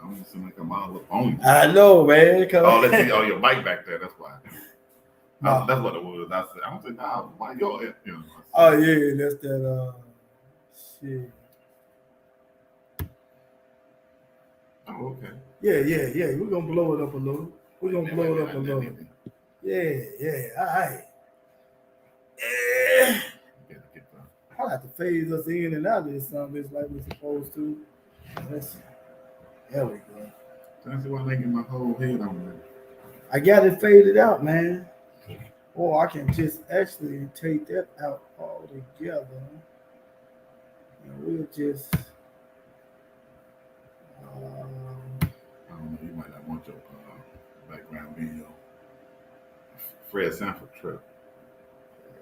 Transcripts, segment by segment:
I'm just like a mile up on you. I know, man. Oh, let's see. Oh, your mic back there. That's why. No. That's what it was. I said, I'm saying, nah, why your, Oh yeah, that's that. Shit. Oh, okay. Yeah. We're gonna blow it up a little. We're gonna blow it up a little. Yeah. All right. Yeah. I have to phase us in and out of this something like we're supposed to. Let's see. There we go. That's why I get my whole head on that. I got it faded out, man. Or I can just actually take that out altogether. And we'll just. I don't know. You might not want your background video. Fred Sanford trip.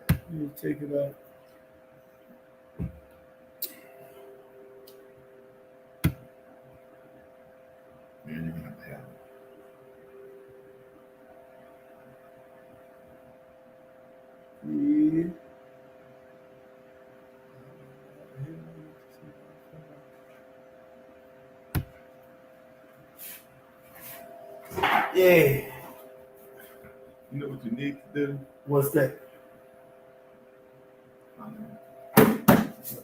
Let me take it out. Yeah, you're gonna have to have it. Yeah. You know what you need to do? What's that?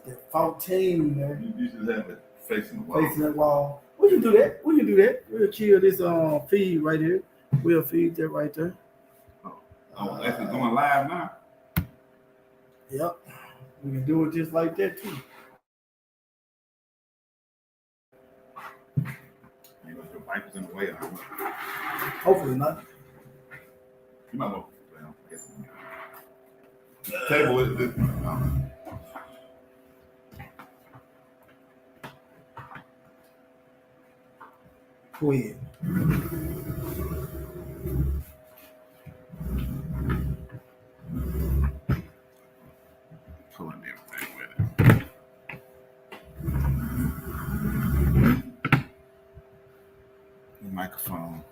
That 14, man. You should have it facing the wall. Facing that wall. We can do that. We'll kill this feed right here. We'll feed that right there. Oh, that's going live now? Yep. We can do it just like that too. Your wipers in the way. Hopefully not. You might well. The table is this. Go ahead. Pulling everything with it. The microphone.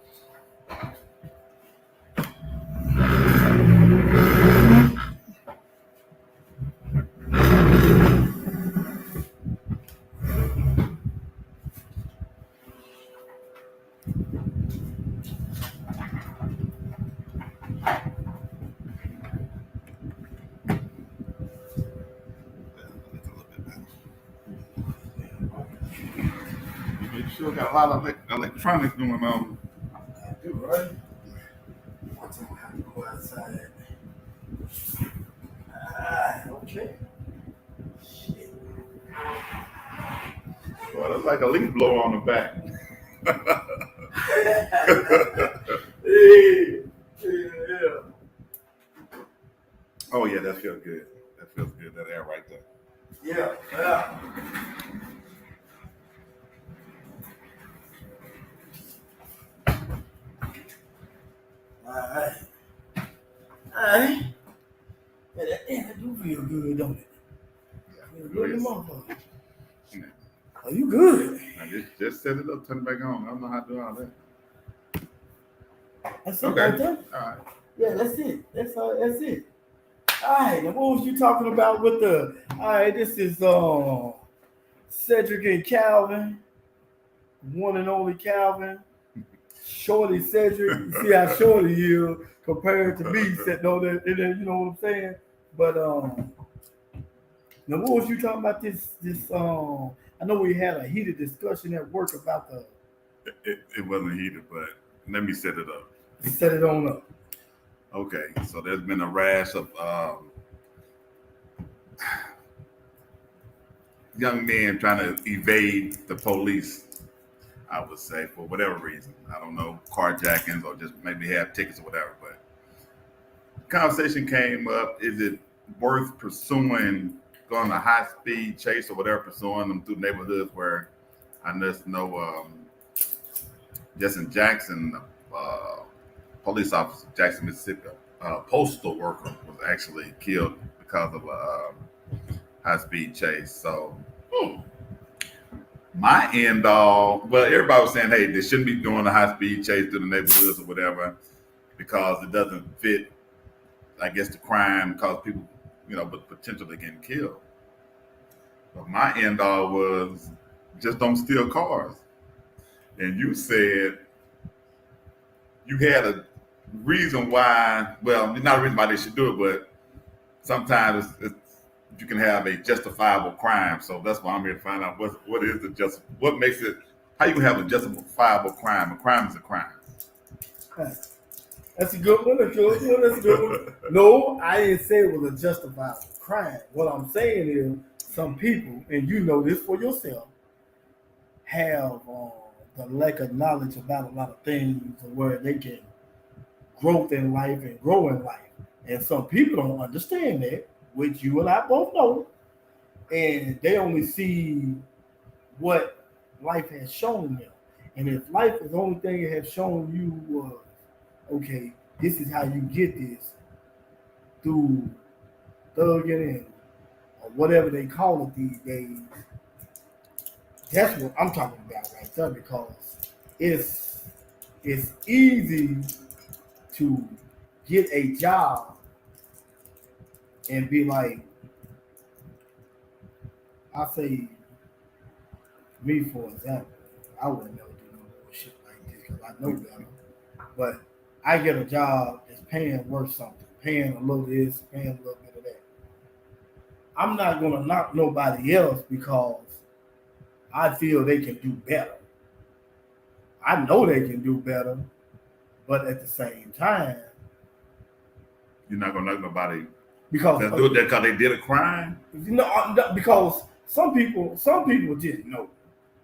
You sure got a lot of electronics going on. I do, right? I'm gonna have to go outside. Okay. Shit. Well, it's like a leaf blower on the back. Yeah. Oh yeah, that feels good. That feels good. That air right there. Yeah. All right. Yeah, that do feel good, don't it? Yeah, Feel good, motherfucker. Yeah. Are you good? Now just set it up, turn it back on. I don't know how to do all that. That's it right there? All right. Yeah, that's it. That's it. All right, now what was you talking about with the? All right, this is Cedric and Calvin, one and only Calvin, Shorty Cedric. You see how shorty is compared to me sitting on that. You know what I'm saying? But now what was you talking about? This I know we had a heated discussion at work about the. It wasn't heated, but let me set it up. Set it on up. Okay, so there's been a rash of young men trying to evade the police, I would say, for whatever reason. I don't know, carjackings or just maybe have tickets or whatever. But the conversation came up, is it worth pursuing, going a high-speed chase or whatever, pursuing them through neighborhoods where I just know just in Jackson, police officer, Jackson, Mississippi, postal worker was actually killed because of a high-speed chase. So my end all, well, everybody was saying, hey, they shouldn't be doing a high-speed chase through the neighborhoods or whatever because it doesn't fit, I guess, the crime, cause people, but potentially getting killed. But my end all was just don't steal cars. and you said you had a reason why. Well, not a reason why they should do it, but sometimes you can have a justifiable crime. So that's why I'm here to find out what is the what makes it. How you can have a justifiable crime? A crime is a crime. That's a good one. That's a good one. That's a good one. No, I didn't say it was a justifiable crime. What I'm saying is some people, and you know this for yourself, have the lack of knowledge about a lot of things where they can growth in life and grow in life. And some people don't understand that, which you and I both know. And they only see what life has shown them. And if life is the only thing it has shown you was, okay, this is how you get this through thugging and or whatever they call it these days. That's what I'm talking about right there because it's easy to get a job and be like, I say me for example, I wouldn't never do no bullshit like this because I know better. But I get a job that's paying worth something, paying a little this, paying a little bit of that. I'm not gonna knock nobody else because I feel they can do better. I know they can do better, but at the same time, You're not gonna knock nobody because that do it because they did a crime. because some people just know.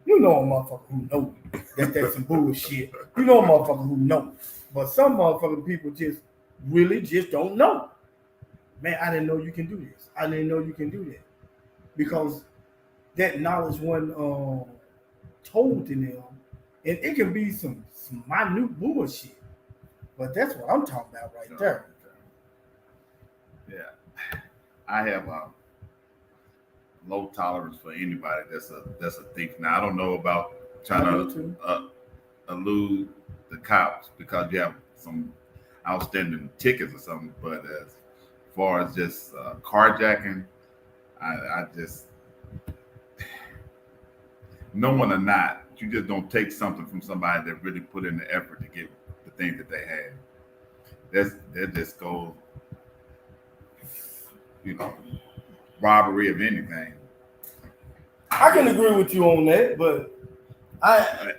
You know a motherfucker who know that that's some bullshit. You know a motherfucker who know. But some motherfucking people just really just don't know. Man, I didn't know you can do this. I didn't know you can do that. Because that knowledge wasn't told to them. And it can be some minute bullshit. But that's what I'm talking about right there. Yeah, I have a low tolerance for anybody that's a thief. Now I don't know about trying to elude the cops because you have some outstanding tickets or something. But as far as just carjacking, I just knowing or not, you just don't take something from somebody that really put in the effort to get the thing that they had. That just goes, robbery of anything. I can agree with you on that, but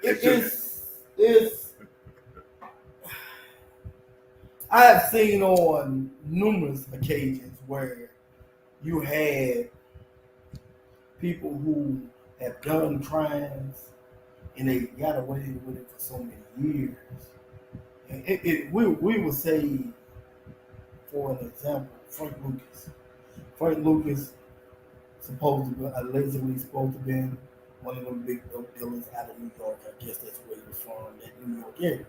it's I have seen on numerous occasions where you had people who have done crimes and they got away with it for so many years. And we would say, for an example, Frank Lucas allegedly supposed to have been one of them big dope dealers out of New York. I guess that's where he was from, that New York area.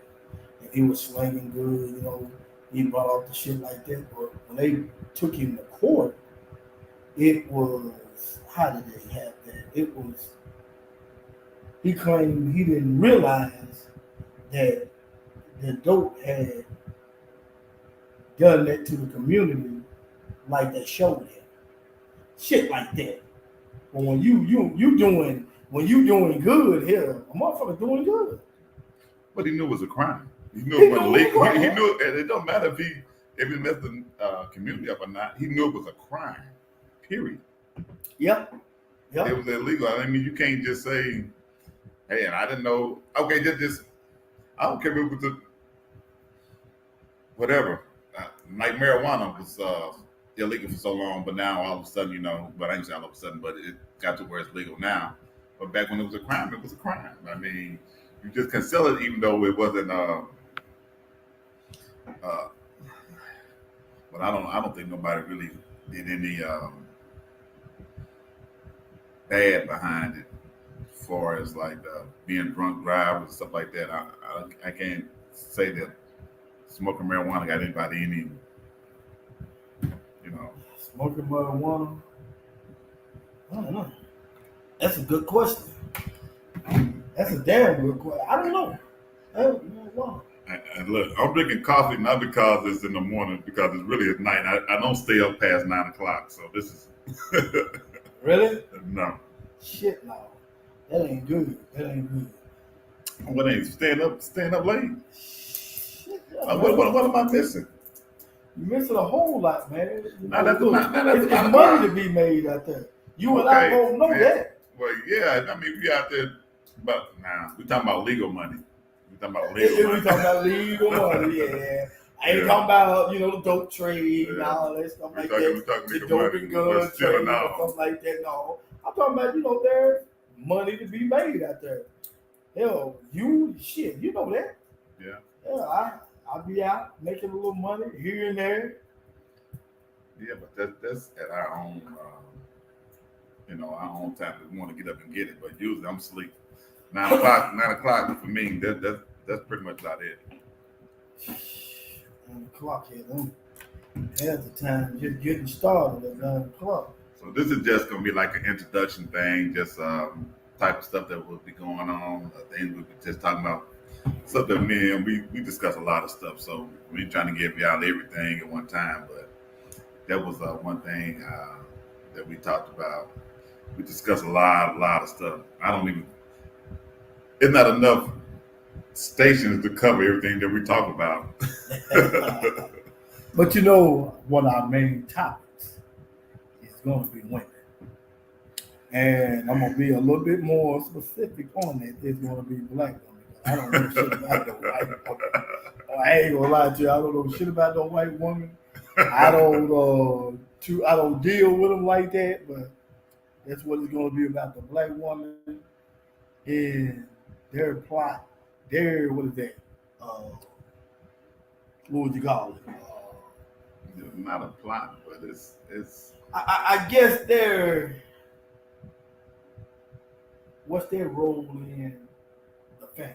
And he was slanging good, he brought out the shit like that. But when they took him to court, it was, how did they have that? It was, he claimed he didn't realize that the dope had done that to the community like they showed him. Shit like that. But when you doing good here, a motherfucker doing good. But he knew it was a crime. He knew it wasn't legal. He knew, and it don't matter if he messed the community up or not. He knew it was a crime. Period. Yep. It was illegal. I mean, you can't just say, "Hey, and I didn't know." Okay, just I don't care if it was whatever. Like marijuana was illegal for so long, but now all of a sudden, but I ain't saying all of a sudden, but it got to where it's legal now. But back when it was a crime, it was a crime. I mean, you just can sell it even though it wasn't. But I don't think nobody really did any bad behind it, as far as like being drunk drivers and stuff like that. I can't say that smoking marijuana got anybody any. Smoking marijuana? I don't know. That's a good question. That's a damn good question. I don't know. And look, I'm drinking coffee not because it's in the morning, because it's really at night. I don't stay up past 9 o'clock, so this is Really? No. Shit, no. That ain't good. What ain't staying up late? Yeah, What am I missing? you're missing a whole lot, man. You know, Not at the look, not at the it's 9 money to o'clock. be made out there. You and I Okay, both know man. that. Well, yeah. I mean, we out there, but nah, we talking about legal money. We talking about legal If we money. talking about legal money, yeah. I ain't Yeah. talking about, you know, the dope trade and Yeah. all that stuff We like talking that. The legal dope money. and We're gun still trade or now. something like that. No. I'm talking about, you know, there's money to be made out there. Hell, you know that. Yeah. Yeah, I be out making a little money here and there. Yeah, but that's at our own, our own time. We want to get up and get it, but usually I'm asleep. 9 o'clock, 9 o'clock for me. That's pretty much about it. 9 o'clock here, half the time just getting started at 9 o'clock. So this is just gonna be like an introduction thing, just type of stuff that will be going on, things we were just talking about. Stuff that me and we discuss a lot of stuff. So we ain't trying to give y'all everything at one time, but that was one thing that we talked about. We discussed a lot of stuff. It's not enough stations to cover everything that we talk about. But you know, one of our main topics is going to be women. And I'm going to be a little bit more specific on it. It's going to be black women. I don't know shit about no white woman. I ain't gonna lie to you. I don't know shit about no white woman. I don't deal with them like that. But that's what it's gonna be about, the black woman and their plot. What is that? What would you call it? It's not a plot, but it's I guess what's their role in the family,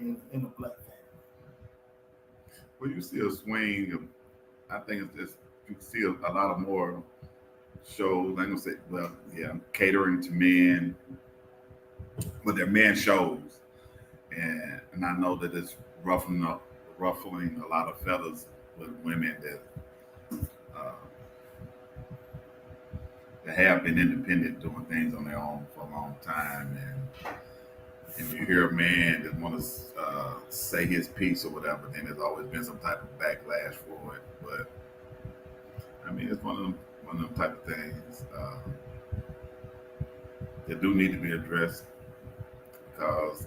in a black family? well, you see a swing of, I think it's just you see a lot of more shows. I'm gonna say, well, yeah, catering to men, but they're men shows, and I know that it's ruffling a lot of feathers with women uh, that have been independent, doing things on their own for a long time, and you hear a man that want to say his piece or whatever, then there's always been some type of backlash for it. But I mean, it's one of them type of things that do need to be addressed because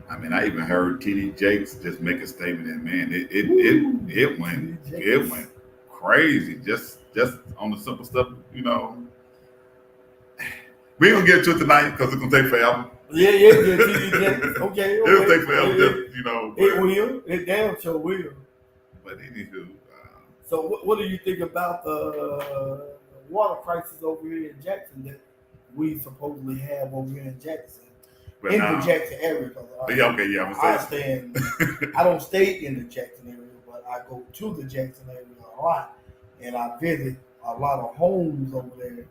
I mean, I even heard TD Jakes just make a statement, and man, it went crazy just on the simple stuff, We ain't gonna get to it tonight because it's gonna take forever. Yeah, TD. Okay. It'll take forever, It will. It damn sure will. But anywho, So, what do you think about the water crisis over here in Jackson that we supposedly have over here in Jackson? but In now, the Jackson area, because yeah, okay, yeah, I'm I gonna say, I don't stay in the Jackson area, but I go to the Jackson area a lot, and I visit a lot of homes over there,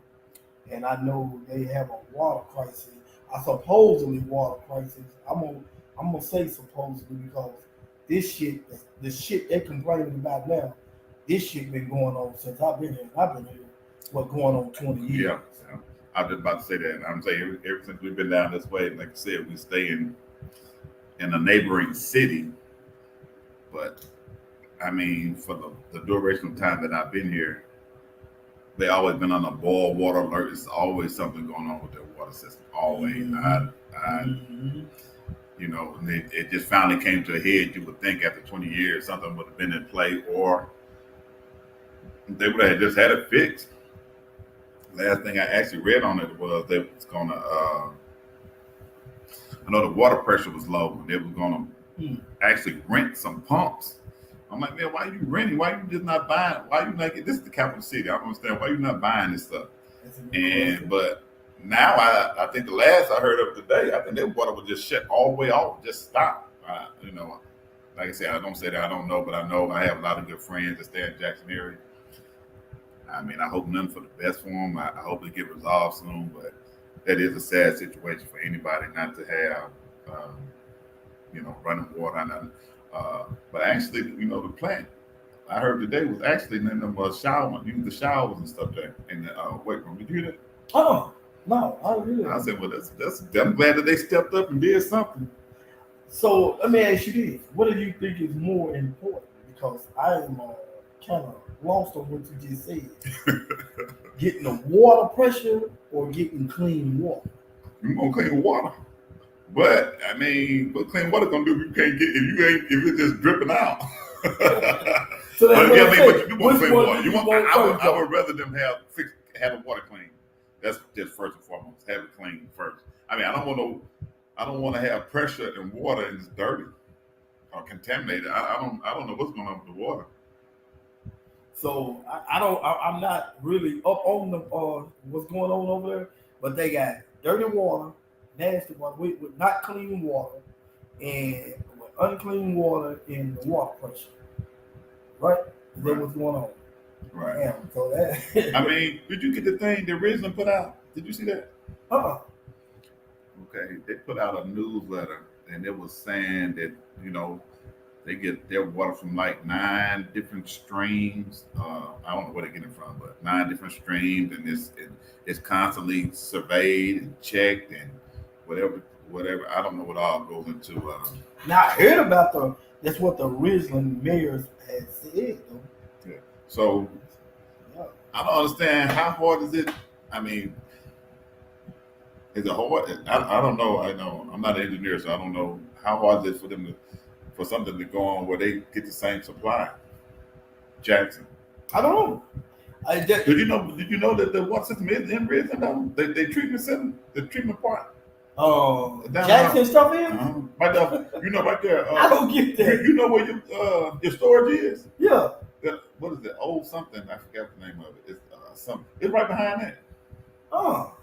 and I know they have a water crisis, a supposedly water crisis. I'm gonna say supposedly because this shit, the shit they complaining about now, this shit been going on since I've been here. I've been here, going on 20 years. yeah. I was just about to say that. I'm saying ever since we've been down this way, like I said, we stay in a neighboring city, but I mean, for the duration of time that I've been here, they always been on a boil water alert. It's always something going on with their water system. Always. Mhm. And it just finally came to a head. You would think after 20 years something would have been in play, or they would have just had it fixed. Last thing I actually read on it was they was gonna. I know the water pressure was low, and they was gonna actually rent some pumps. I'm like, man, why are you renting? Why you just not buying? Why you not? This is the capital city. I don't understand why you not buying this stuff. But now I think the last I heard of today, I think that water was just shut all the way off, just stop. Like I said, I don't say that I don't know, but I know I have a lot of good friends that stay in Jackson area. I mean, I hope nothing for the best for them. I hope it get resolved soon, but that is a sad situation for anybody not to have, running water. But actually, the plant I heard today was actually in them showers, using the showers and stuff there in the weight room. Did you hear that? Oh, No, I really. I said, well, that's. I'm glad that they stepped up and did something. So let me ask you this: what do you think is more important? Because I am kind of lost on what you just said. Getting the water pressure or getting clean water? You want clean water, but I mean, what clean water gonna do if you can't get if it's just dripping out? So that's But what yeah, I'm I mean, saying. but you want Which clean one water. do You you want. want first? I would rather them have the water clean. That's just first and foremost. Have it clean first. I mean, I don't want to have pressure in water and it's dirty or contaminated. I don't know what's going on with the water. So I don't. I'm not really up on the what's going on over there. But they got dirty water, nasty water, with not clean water, and with unclean water in the water pressure. Right? Is that Right. what's going on? Right. Damn. So that. I mean, did you get the thing the original put out? Did you see that? uh-uh. Okay, they put out a newsletter and it was saying that they get their water from like 9 different streams. I don't know where they get it from, but 9 different streams, and it's constantly surveyed and checked and whatever. I don't know what all goes into. Now I heard about that's what the Ridgeland mayors had said though. Yeah. So Yeah. I don't understand how hard is it. I mean, is it hard? I don't know. I know I'm not an engineer, so I don't know how hard is it for something to go on where they get the same supply. Jackson. I don't know. Did you know that the water system is in Ridgeland though? They treatment center, the treatment part. Down Jackson stuff is? Right there, right there. I don't get that. You know where your storage is? Yeah. What is it? Old something. I forgot the name of it. It's something. It's right behind that. Oh.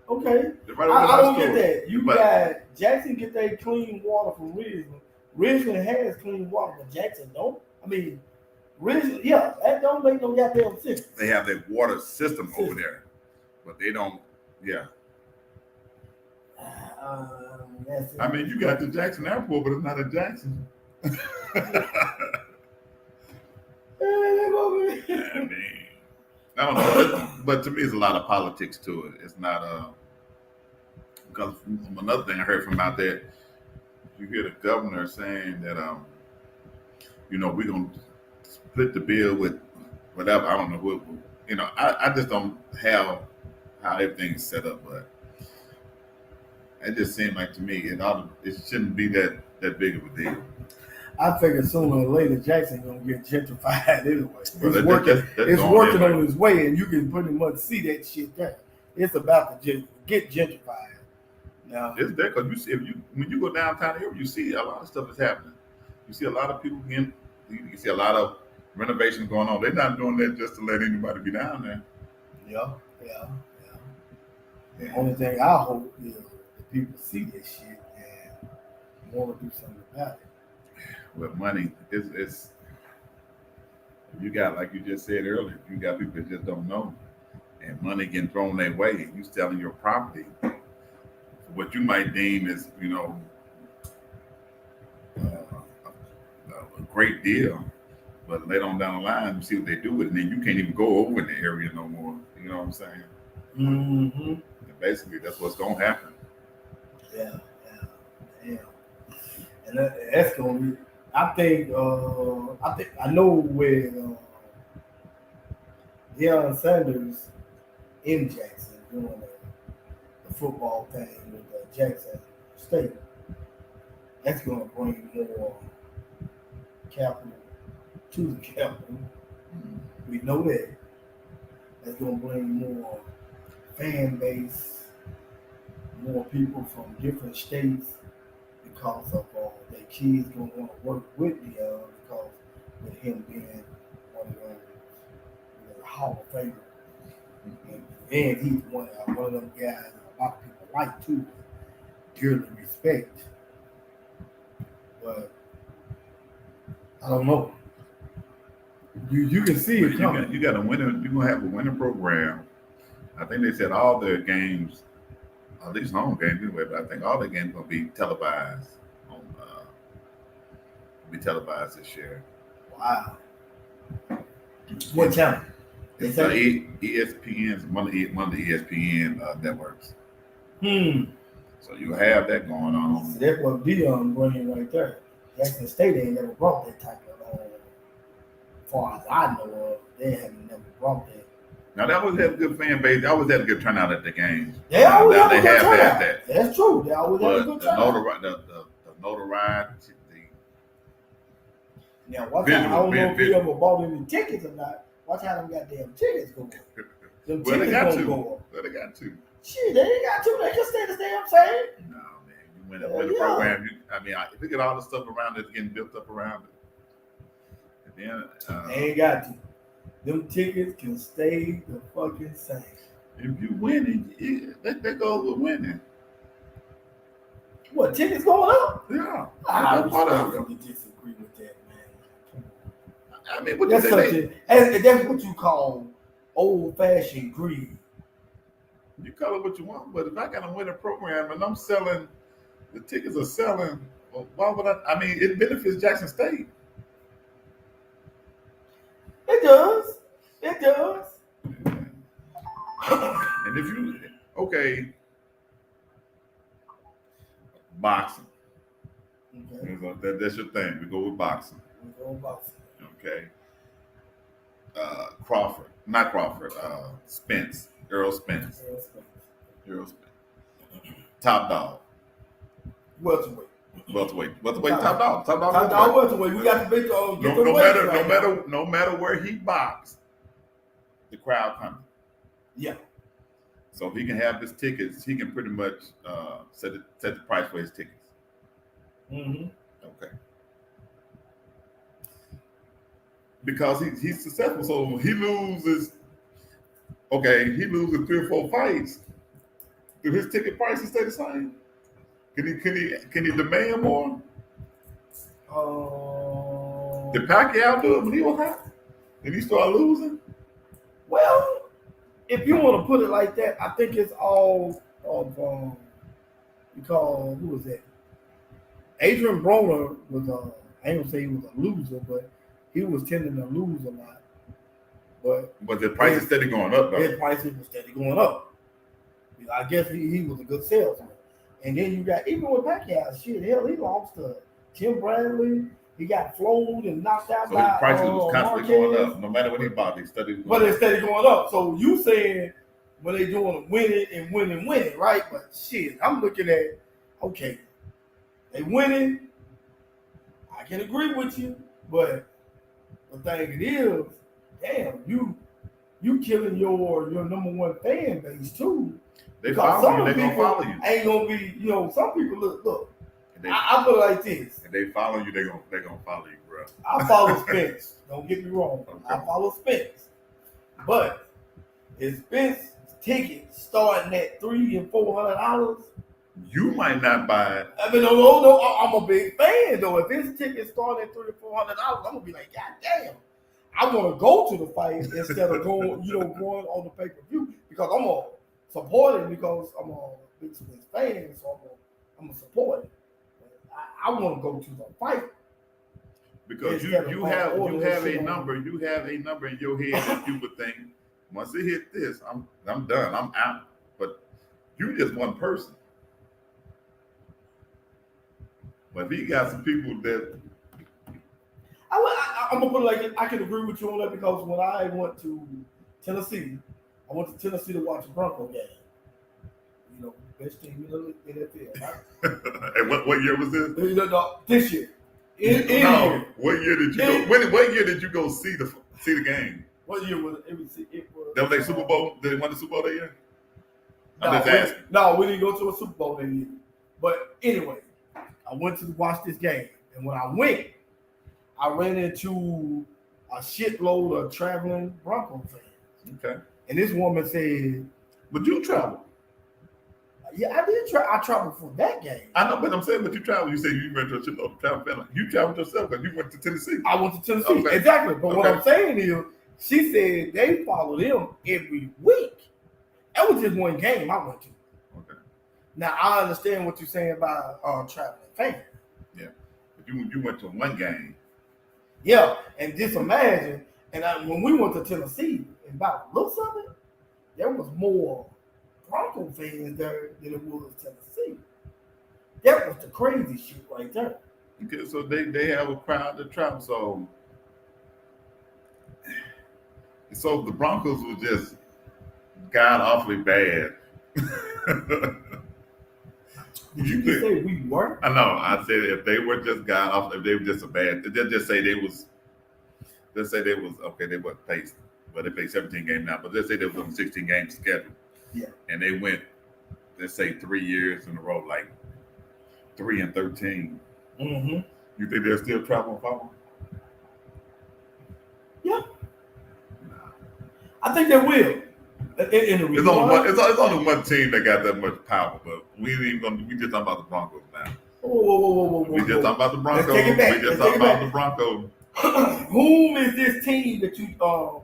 Okay. It's right I don't storage. get that. Got Jackson get that clean water from Ridgeland. Ridgeland has clean water, but Jackson don't. I mean, Ridgeland, yeah, that don't make no goddamn sense. They have their water system over there, but they don't. Yeah. I mean, you got the Jackson Airport, but it's not in Jackson. I mean, I don't know, but to me, it's a lot of politics to it. It's not because another thing I heard from out there, you hear the governor saying that we're gonna split the bill with whatever. I don't know what. I just don't have how everything's set up, but it just seemed like to me it shouldn't be that big of a deal. I figure sooner or later Jackson gonna get gentrified anyway. Well, it's working on its way, and you can pretty much see that shit there. It's about to get gentrified. Now it's there because you see when you go downtown here, you see a lot of stuff is happening. You see a lot of people you see a lot of renovations going on. They're not doing that just to let anybody be down there. Yeah. The only thing I hope is that people see this shit and want to do something about it. With money, it's you got, like you just said earlier, you got people that just don't know, and money getting thrown their way, and you selling your property for what you might deem as a great deal, but later on down the line, you see what they do with it, and then you can't even go over in the area no more. You know what I'm saying? Mm-hmm. And basically, that's what's gonna happen. Yeah. And that's gonna be. I know where Deion Sanders in Jackson doing the football thing with Jackson State. That's gonna bring more capital to the capital. We know that. That's gonna bring more fan base, more people from different states, because of their kids gonna want to work with Deion, because with him being one of the Hall of Famers, and he's one of them guys that a lot of people like too, dearly respect. But I don't know. You can see it coming. You got a winner. You're gonna have a winning program. I think they said all their games, at least home games anyway, but I think all their games gonna be televised this year. Wow. What channel? It's ESPN's one of the ESPN networks. So you have that going on. So that's what Dion bringing right there. Jackson State ain't never brought that type of. As far as I know of, they haven't never brought that. Now that always had a good fan base. They always had a good turnout at the games. They always now have a good turnout. that. That's true. They always have a good turnout. The notoriety. Now, watch out. I don't know if you ever bought any tickets or not. Watch how them goddamn tickets go. Them Well, they got to. Go. Well, they got to. Shit, they ain't got to. They just stay the damn same. No, man. You win a program. Look at all the stuff around it getting built up around it. And then, they ain't got to. Them tickets can stay the fucking same. If you win it, that goes with winning. What, tickets going up? Yeah. I respectfully disagree with that, man. I mean, what that's you say? That's what you call old-fashioned greed. You call it what you want, but if I got to win a program and I'm selling, the tickets are selling, well, why would I? I mean, it benefits Jackson State. It does. It does. And if you, boxing. Okay. That's your thing. We go with boxing. Okay. Spence. Errol Spence. Top dog. Welterweight. Top dog. Top dog welterweight. We got the big dog. No matter where he boxed, the crowd comes. Yeah. So if he can have his tickets, he can pretty much set the price for his tickets. Mm-hmm. Okay. Because he's successful, so he loses 3 or 4 fights. Do his ticket prices stay the same? Can he demand more? Did Pacquiao do it when he was hot? Did he start losing? Well, if you want to put it like that, I think it's all of who was that? Adrian Broner was I ain't gonna say he was a loser, but he was tending to lose a lot. But the price is steady going up, though. His prices were steady going up. I guess he was a good salesman. And then you got, even with Pacquiao, shit, hell, he lost to Tim Bradley. He got flowed and knocked out by his prices was constantly Marquez. going up. No matter what he bought, they steady going up. But it's steady going up. So you saying when they doing winning, right? But shit, I'm looking at, okay, they winning. I can agree with you, but the thing it is, damn, you killing your number one fan base too. They follow you, they gonna follow you. Ain't gonna be, some people look. I put it like this. If they follow you, they gonna follow you, bro. I follow Spence. Don't get me wrong. Okay. I follow Spence. But if Spence ticket starting at $300 and $400, you might not buy it. I mean, no. I'm a big fan though. If his ticket starting at $300 or $400, I'm gonna be like, God damn. I want to go to the fight instead of going on the pay-per-view because I'm gonna support it because I'm a big Spence fan, so I'm gonna support it. I want to go to the fight because you have a number in your head that you would think once it hit this, I'm done, I'm out. But you just one person. But he got some people that I'm gonna put it like this. I can agree with you on that because when I went to Tennessee, to watch a Bronco game. Best team in the NFL. Right? And what year was this? This year. What year did you go? What year did you go see the game? What year was it? It was. That was like Super Bowl. Did they win the Super Bowl that year? I'm just asking. No, we didn't go to a Super Bowl that year. But anyway, I went to watch this game, and when I went, I ran into a shitload of traveling Bronco fans. Okay. And this woman said, "But you travel." Yeah, I did. I traveled for that game. I know, but I'm saying, but you travel. You say you went to a shitload of travel family. You traveled yourself because you went to Tennessee. I went to Tennessee. Okay. Exactly. But what I'm saying is, she said they follow them every week. That was just one game I went to. Okay. Now I understand what you're saying about traveling fans. Yeah. But you went to one game. Yeah, and just imagine. And when we went to Tennessee, and by the looks of it, there was more Bronco fans there than it was Tennessee. That was the crazy shit right there. Okay, so they have a crowd that travels. So the Broncos were just god awfully bad. Did you just say we were? I know. I said if they were just god awful, if they were just a bad, they'll just say they was. Let's say they was okay. They were paced, but they played 17 games now. But let's say they was on 16 games schedule. Yeah. And they went, let's say 3 years in a row, like 3-13. Mm-hmm. You think they'll still travel and follow? Yeah. I think they will. It's only one team that got that much power, but we ain't even gonna. We just talking about the Broncos now. Whoa. We just talking about the Broncos. Let's take it back. We just talking about the Broncos. Whom is this team that you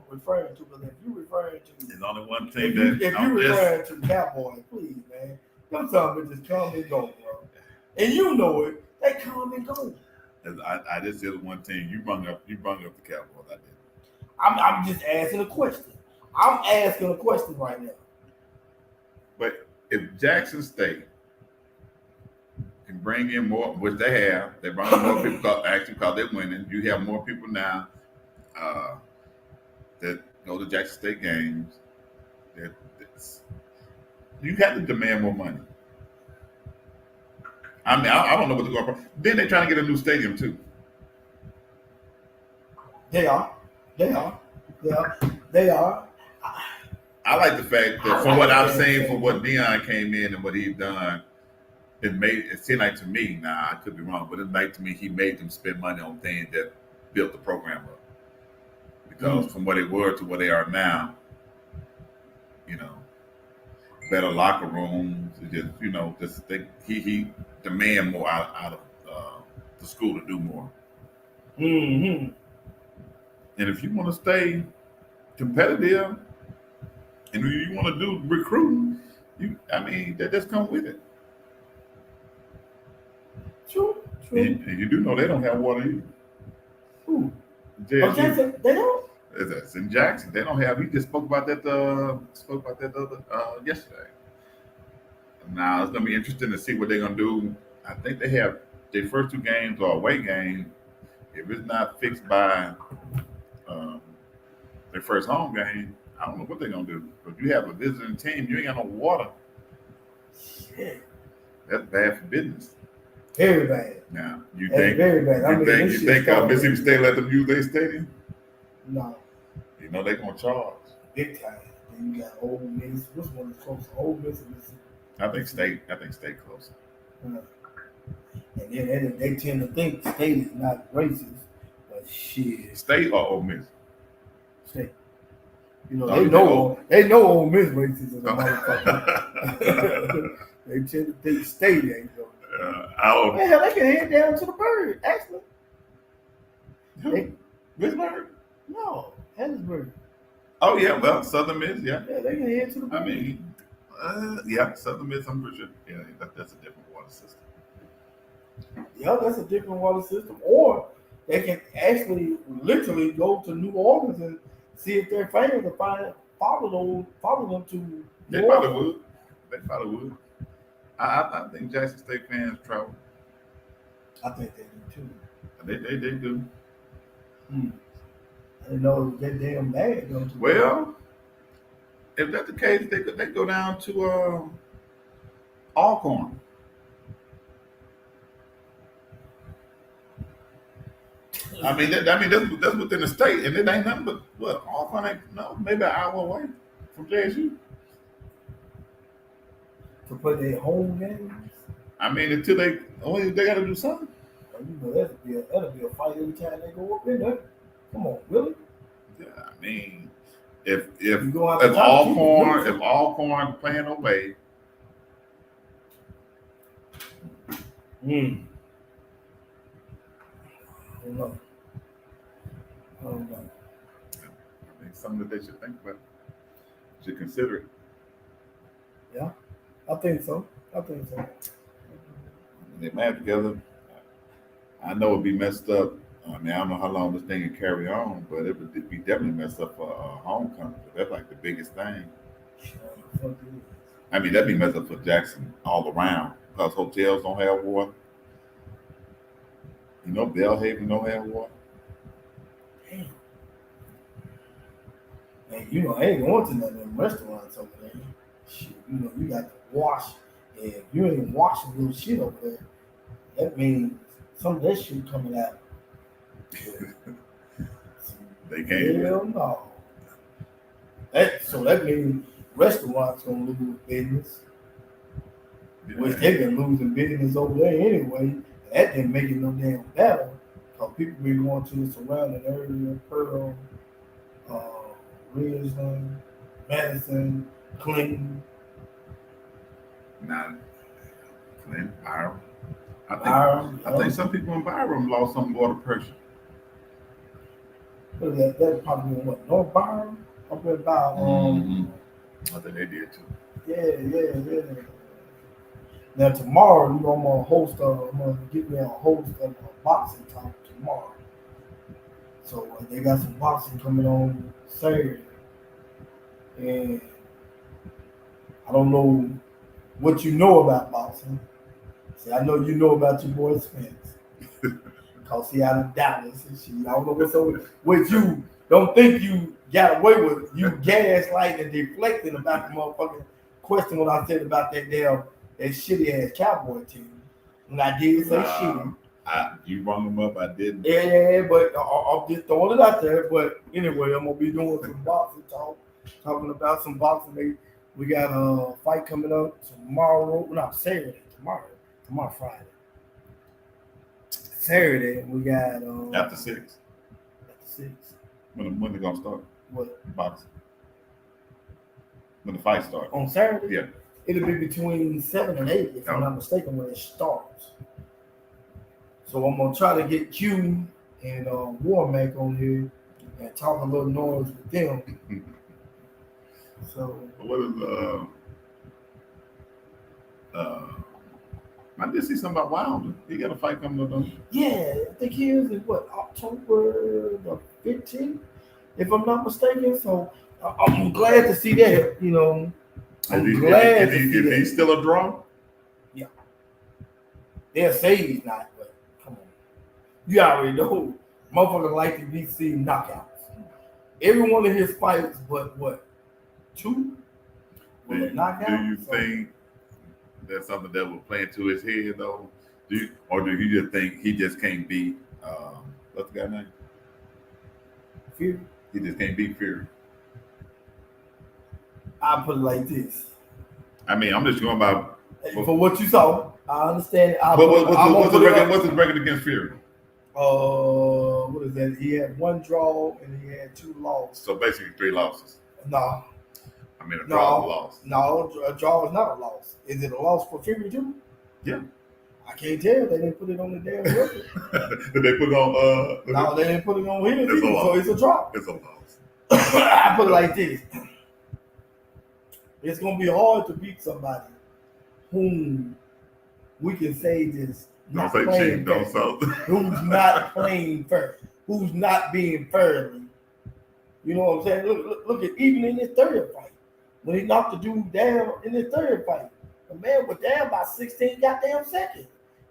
referring to? Because if you referring to, There's only one if team you, that. if you referring to the Cowboys, please, man, them something just come and go, bro. And you know it. They come and go. I just said one team. You brought up the Cowboys. I did. I'm just asking a question. I'm asking a question right now. But if Jackson State can bring in more, which they have, they bring in more people because they're winning. You have more people now that go to Jackson State games. You have to demand more money. I mean, I don't know what they're going for. Then they're trying to get a new stadium too. They are. I like the fact that from what I've seen, from what Deion came in and what he's done, it seemed like to me, now I could be wrong, but it like to me he made them spend money on things that built the program up. Because from what they were to what they are now, better locker rooms, he demand more out of the school to do more. Mm-hmm. And if you want to stay competitive and you want to do recruiting, that just come with it. True. And you do know they don't have water either. Who? JSU. Jackson, they don't? It's in Jackson. They don't have. We just spoke about that yesterday. Now it's gonna be interesting to see what they're gonna do. I think they have their first 2 games or away game. If it's not fixed by their first home game, I don't know what they're gonna do. But you have a visiting team, you ain't got no water. Shit. That's bad for business. Very bad. Now you That's think very bad. you think Mississippi State let them use their stadium? No. You know they're gonna charge. Big time. Then you got Ole Miss. Which one is closer? Ole Miss and Mississippi. I think State closer. And then they tend to think State is not racist, but shit. State or Ole Miss? State. They know Ole Miss racist as a motherfucker. They tend to think State ain't though. Hell, they can head down to the bird, actually. Pittsburgh? No, Hattiesburg. Oh yeah, well, Southern Miss, yeah. Yeah, they can head to the bird. I mean, yeah, Southern Miss, I'm pretty sure. Yeah, that's a different water system. Yeah, that's a different water system. Or they can actually literally go to New Orleans and see if their fans will follow them to They New probably Orleans. would. They probably would. I think Jackson State fans travel. I think they do too. They do. I didn't know it was that damn bad. Well, if that's the case, they go down to Alcorn. That's within the state, and it ain't nothing but what Alcorn ain't maybe an hour away from JSU. To play their home games. Until they got to do something. That'll be a fight every time they go up in there. Come on, really? Yeah, if Alcorn playing away. I don't know. Something that they should think about. Should consider it. Yeah, I think so. They match together. I know it'd be messed up I mean, I don't know how long this thing can carry on, but it would be definitely messed up for homecoming. That's like the biggest thing. I mean, that'd be messed up for Jackson all around because hotels don't have water. You know, Bellhaven don't have water. Damn. And you know, I ain't going to none of them restaurants over there. Shit, you know, you got to wash. And if you ain't washing little shit over there, that means some of that shit coming out. They can't. Hell no. So that means restaurants gonna lose business, which they've been losing business over there anyway. That didn't make it no damn better because people been going to the surrounding area, Pearl, Ridgeland, Madison, Clinton. Not Clinton, Byram. I think some people in Byram lost some water pressure. What is that? That's probably what, North Byram? Up there about I think they did too. Yeah. Now tomorrow, you know, I'm gonna get me a host of a boxing talk tomorrow. So they got some boxing coming on Saturday, and I don't know what you know about boxing. See, I know you know about your boy Spence. Cause he out of Dallas and shit. I don't know what's up with you. Don't think you got away with it. You gaslighting and deflecting about the motherfucking question what I said about that shitty ass Cowboy team. And I did say shitty. You rung them up, I didn't. Yeah, but I'm just throwing it out there. But anyway, I'm gonna be doing some boxing talk, talking about some boxing. We got a fight coming up tomorrow. Not Saturday. Tomorrow Friday. Saturday we got after 6. After 6. When they gonna start? What? Boxing. When the fight starts. On Saturday? Yeah. It'll be between 7 and 8, if I'm not mistaken, when it starts. So I'm gonna try to get Q and Warmack on here and talk a little noise with them. So what is I did see something about Wilder. He got a fight coming up, don't he? Yeah, I think he is in October the 15th, if I'm not mistaken. So I'm glad to see that. You know, I'm glad to see that. Is he still a draw? Yeah. They'll say he's not, but come on. You already know. Motherfuckers like to be seen knockouts. Every one of his fights, but what? 2? Do you think that's something that will play into his head though? Do you just think he just can't beat what's the guy's name? Fury. He just can't beat Fury. I put it like this. I mean, I'm just going by for what you saw. I understand. What's his record against Fury? What is that? He had 1 draw and he had 2 losses. So basically 3 losses. No. I mean, a draw is a loss. No, a draw is not a loss. Is it a loss for Fury too? Yeah. I can't tell. They didn't put it on the damn record. Did they put it on? No, they didn't put it on his either, so it's a draw. It's a loss. I put it like this. It's going to be hard to beat somebody whom we can say this not playing fair. Who's not playing fair. Who's not being fairly. You know what I'm saying? Look at even in his third fight. When he knocked the dude down in his third fight, the man was down by 16 goddamn seconds.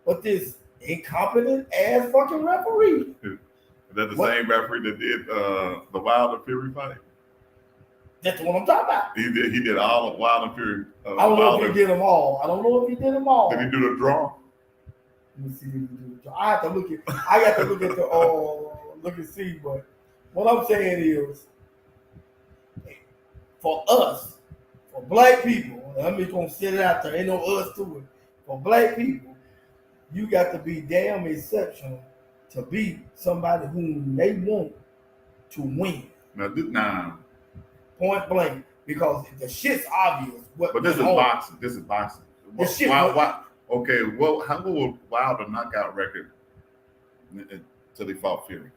But this incompetent ass fucking referee. Is that the same referee that did the Wilder Fury fight? That's what I'm talking about. He did all of Wilder Fury. I don't know if he did them all. Did he do the draw? Let me see if he did the draw. I got to look at the look and see, but what I'm saying is for us, for black people, I'm just gonna sit it out there, ain't no us to it. For black people, you got to be damn exceptional to beat somebody whom they want to win. Now, point blank, because the shit's obvious. But this is boxing. This is boxing. Why? Okay, well, how will Wilder knockout record until he fought Fury?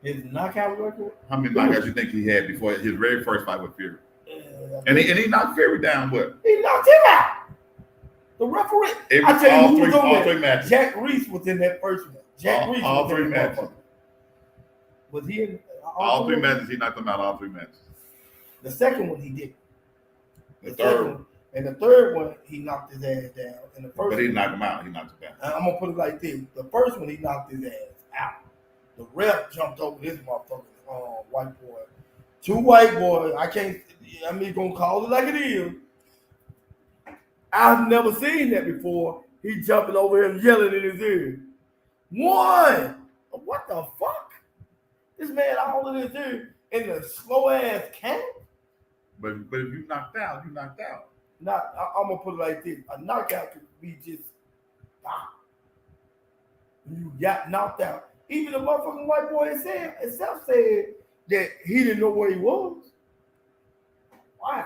His knockout record? How many knockouts you think he had before his very first fight with Fury? And he knocked Fury down. What? He knocked him out. The referee. I tell you who was on that. Jack Reese was in that first one. Jack Reese all was three in the matches. motherfucker. Was he in All three matches, he knocked them out. All three matches. The second one he did. The third one, and the third one he knocked his ass down. And the first but he one, knocked him out. He knocked him down. I'm gonna put it like this: the first one he knocked his ass out. The ref jumped over this motherfucking white boy. Two white boys. I'm just gonna call it like it is. I've never seen that before. He jumping over him, yelling in his ear. One. What the fuck? This man all in his ear in the slow ass count. But if you knocked out, you knocked out. I'm gonna put it like this: a knockout could be just you got knocked out. Even the motherfucking white boy itself said that he didn't know where he was. Why?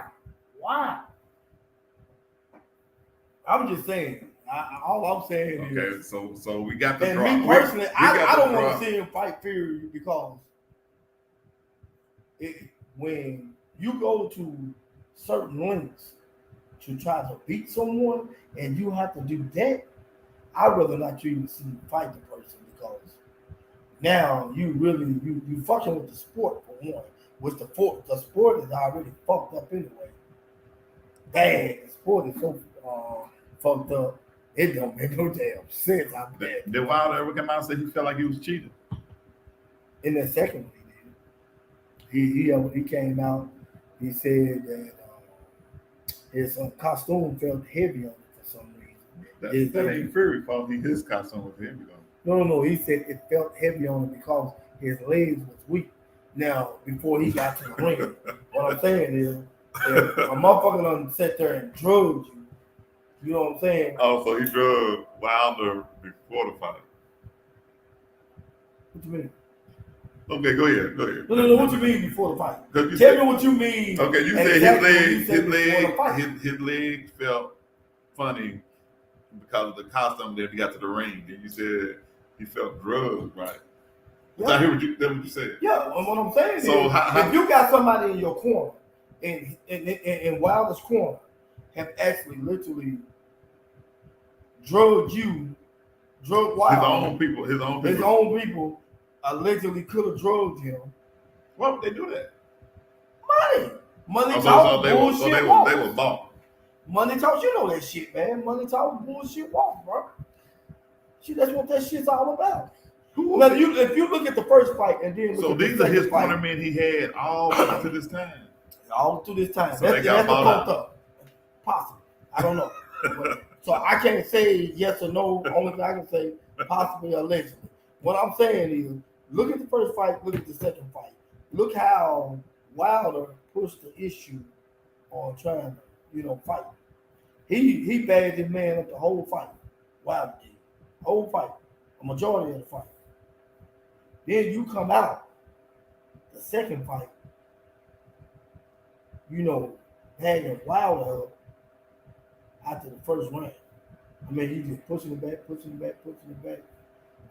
I'm just saying. All I'm saying is. Okay, so we got the And draw. me personally, I don't draw. want to see him fight Fury because when you go to certain lengths to try to beat someone and you have to do that, I'd rather not you even see you fight the person because now you really you fucking with the sport for one, which the sport is already fucked up anyway. Bad, the sport is so fucked up. It don't make no damn sense. I bet. Did Wilder ever come out and say he felt like he was cheating? In that second one, he did. He came out. He said that his costume felt heavy on it for some reason. That ain't Fury fault. His costume was heavy though. No. He said it felt heavy on him because his legs was weak. Now, before he got to the ring, what I'm saying is, if a motherfucker done sat there and drugged you, you know what I'm saying? Oh, so he drugged Wilder before the fight. What you mean? Okay, go ahead. No. What you mean before the fight? Tell me what you mean. Okay, you said exactly his legs felt funny because of the costume that he got to the ring. And you said he felt drugged, right? Yeah. I hear what you said. Yeah, what I'm saying So is, if you got somebody in your corner, in Wilder's corner, have actually literally drugged Wilder. His own people Allegedly could have drugged him. Why would they do that? Money Oh, talk, they bullshit were walk. bought. Money talk, you know that shit, man. Money talk, bullshit walk, bro. Shit, that's what that shit's all about. Now, if you look at the first fight and then look So at the these are his fight, cornermen he had all up to this time. all through this time. So they got bought out. Up. Possibly. I don't know. So I can't say yes or no. Only thing I can say possibly allegedly. What I'm saying is, look at the first fight, look at the second fight. Look how Wilder pushed the issue on trying to, fight. He bagged his man up the whole fight. Wilder did. Whole fight. A majority of the fight. Then you come out the second fight, bagging Wilder up after the first round. I mean, he just pushing it back.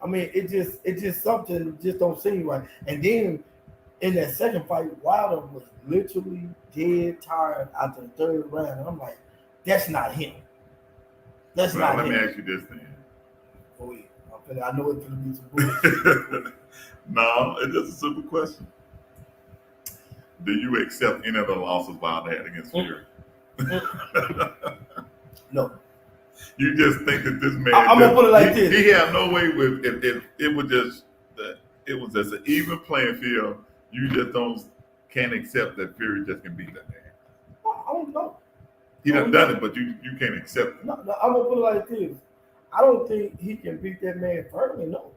I mean, it just something just don't seem right. And then in that second fight, Wilder was literally dead tired after the third round. And I'm like, that's not him. That's not him. Let me ask you this thing. Oh, yeah. I know it's gonna be some bullshit. No, it's just a simple question. Do you accept any of the losses Wilder had against Fury? No. You just think that this man? I'm gonna put it like this. He had no way with if it was just an even playing field. You just can't accept that Fury just can beat that man. I don't know. He done it, but you can't accept it. No, I'm gonna put it like this. I don't think he can beat that man firmly. No,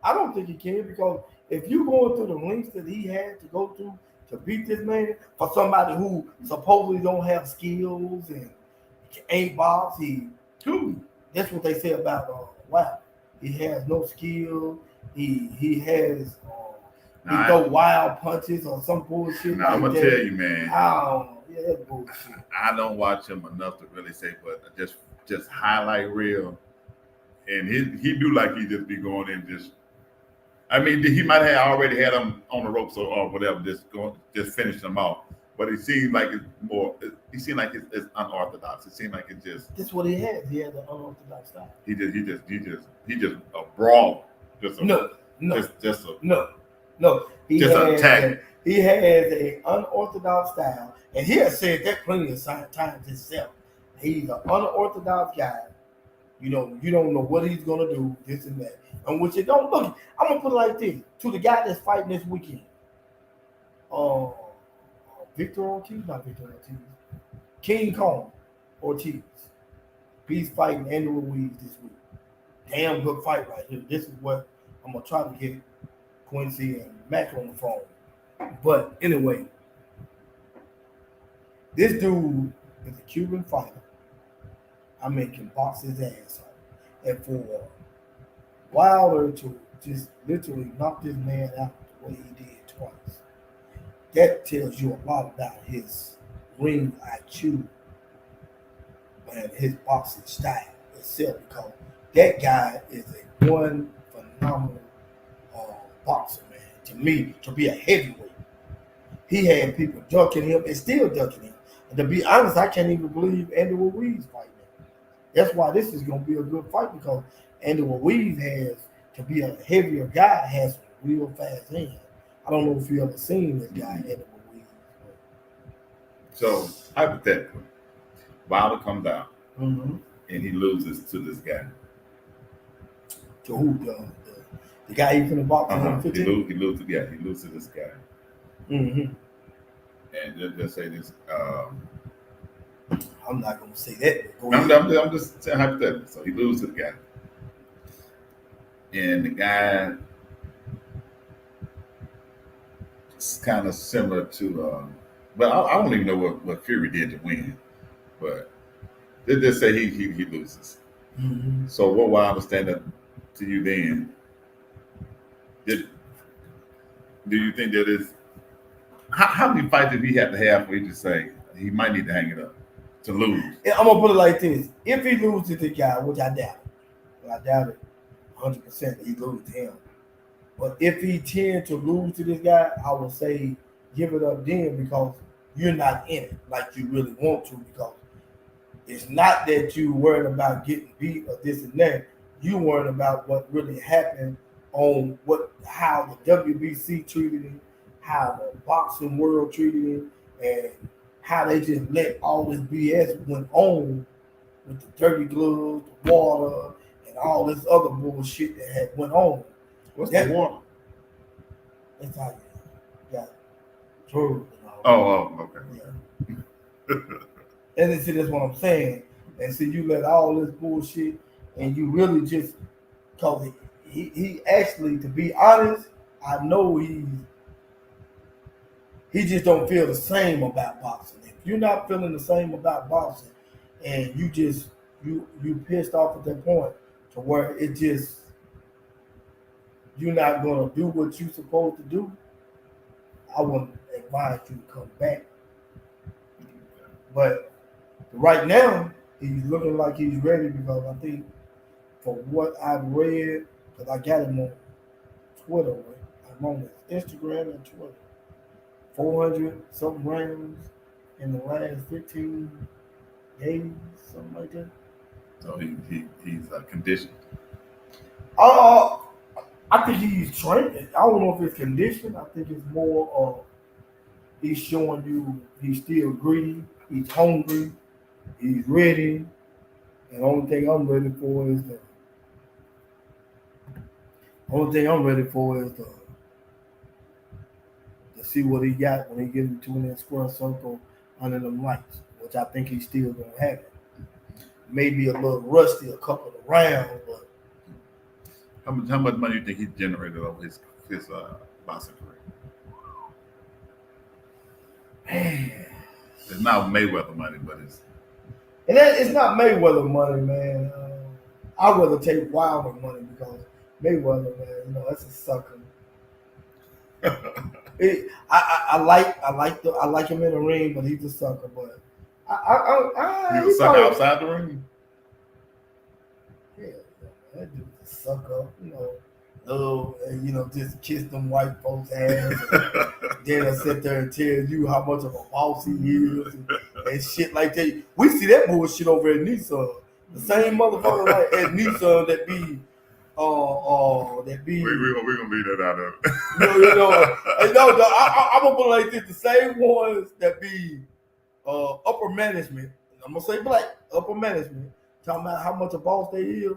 I don't think he can because if you're going through the lengths that he had to go through to beat this man for somebody who supposedly don't have skills and ain't box, that's what they say about Wilder. He has no skill. He has he throw wild punches or some bullshit. I'm gonna tell you, man. That's bullshit. I don't watch him enough to really say, but just highlight reel, and he do like he just be going in just. I mean, he might have already had him on the ropes or whatever, just finish them off. But it seems like it's more. It seems like it's unorthodox. It seems like it's just. That's what he has. He has an unorthodox style. He just a brawl. Just a, No, no, just a, no. He just a has tag. he has a unorthodox style, and he has said that plenty of times himself. He's an unorthodox guy. You know, you don't know what he's gonna do, this and that. And which it don't look. I'm gonna put it like this: to the guy that's fighting this weekend, uh, Victor Ortiz, not Victor Ortiz, King Kong Ortiz. He's fighting Andy Ruiz this week. Damn good fight right here. This is what I'm gonna try to get Quincy and Mac on the phone. But anyway, this dude is a Cuban fighter. I mean, can box his ass off. And for Wilder to just literally knock this man out the way he did twice, that tells you a lot about his ring IQ and his boxing style itself, because that guy is a one phenomenal boxer, man. To me, to be a heavyweight, he had people ducking him and still ducking him. And to be honest, I can't even believe Andy Ruiz fighting him. That's why this is going to be a good fight, because Andy Ruiz has, to be a heavier guy, has some real fast hands. I don't know if you ever seen this guy, Andy Ruiz. So hypothetically, Wilder comes out Mm-hmm. and he loses to this guy. To who? The guy he's in the box He 115? he loses to this guy. Mm-hmm. And just say this. I'm not going to say that. Go ahead. I'm just saying hypothetically. So he loses to the guy, and the guy is kind of similar to. Well, I don't even know what Fury did to win, but they just say he loses. Mm-hmm. So what will I understand that to you then? Do you think that is how many fights did he have to have for you to say he might need to hang it up to lose? I'm gonna put it like this: if he loses to the guy, which I doubt it 100%, he loses to him. But if he tend to lose to this guy, I would say give it up then, because you're not in it like you really want to. Because it's not that you worried about getting beat or this and that. You worried about what really happened on how the WBC treated him, how the boxing world treated him, and how they just let all this BS went on with the dirty gloves, the water, and all this other bullshit that had went on. What's the water? That's how you got drugs and all. Oh, okay. Yeah. And then, see, that's what I'm saying. And see, you let all this bullshit, and you really just, because he actually, to be honest, I know he just don't feel the same about boxing. If you're not feeling the same about boxing, and you just you pissed off at that point to where it just, you're not gonna do what you're supposed to do, I wouldn't advise you to come back. But right now, he's looking like he's ready, because I think, for what I've read, because I got him on Twitter, I'm on his Instagram and Twitter, 400 something rounds in the last 15 days, something like that. So he's conditioned. I think he's trained. I don't know if it's conditioned. I think it's more of he's showing you he's still greedy, he's hungry, he's ready. And the only thing I'm ready for is to see what he got when he gets into that square circle under them lights, which I think he's still gonna have it. Maybe a little rusty a couple of rounds, but How much money do you think he generated over his boxing career? man. It's not Mayweather money, but It's not Mayweather money, man. I'd rather take Wilder money, because Mayweather, man, that's a sucker. I like him in the ring, but he's a sucker. But he's a sucker outside the ring. Yeah, that dude's a sucker. Just kiss them white folks' ass. Then they'll sit there and tell you how much of a boss he is and shit like that. We see that bullshit over at Nissan. The same motherfucker like at Nissan that be that be we gonna leave that out of it. I'm gonna put it like this: the same ones that be upper management. I'm gonna say black upper management, talking about how much a boss they is.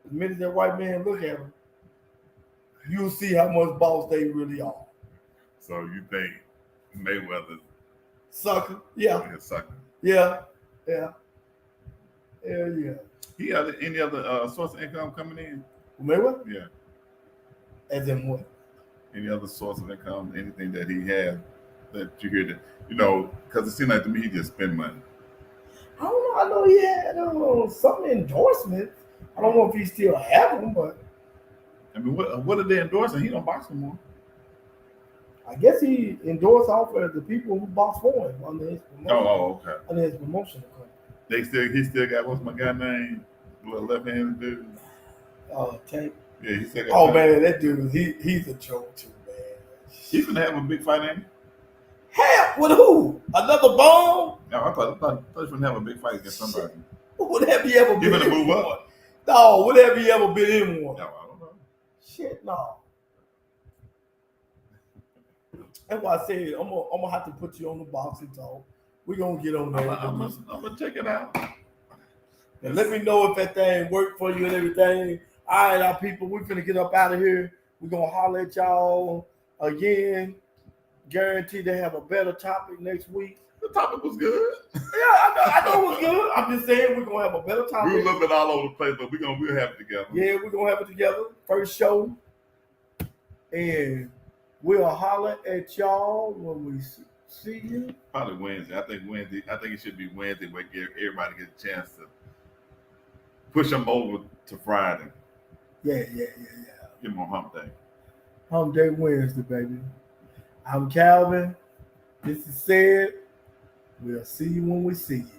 The minute that white man look at them, you'll see how much boss they really are. So you think Mayweather Sucker, yeah, is a sucker? yeah, yeah, yeah. He had any other source of income coming in? Mayweather, Yeah. as in what? Any other source of income? Anything that he has that you hear that because it seems like to me he just spend money. I don't know. I know he had some endorsements. I don't know if he still have them, but I mean, what are they endorsing? He don't box no more. I guess he endorsed off of the people who box for him under his promotion. Okay. Under his promotion. He still got what's my guy name? Little left-handed dude. Tank. Yeah, he still got. Oh man, that dude, he's a joke too, man. He's gonna have a big fight, ain't he? Hell, with who? Another bomb? No, I thought he was gonna have a big fight against somebody. Would have he ever He been gonna in move one? up? No, would have he ever been in one? No, I don't know. Shit, no. That's why I said I'm gonna have to put you on the boxing talk. We're gonna get on there. I'm gonna check it out. And let me know if that thing worked for you and everything. All right, our people, we're finna get up out of here. We're gonna holler at y'all again. Guarantee to have a better topic next week. The topic was good. Yeah, I know it was good. I'm just saying we're gonna have a better topic. We were a little bit all over the place, but we'll have it together. Yeah, we're gonna have it together. First show. And we'll holler at y'all when we see you. Probably Wednesday. I think it should be Wednesday where everybody gets a chance to push them over to Friday. Yeah. Give them a hump day. Hump Day Wednesday, baby. I'm Calvin. This is Said. We'll see you when we see you.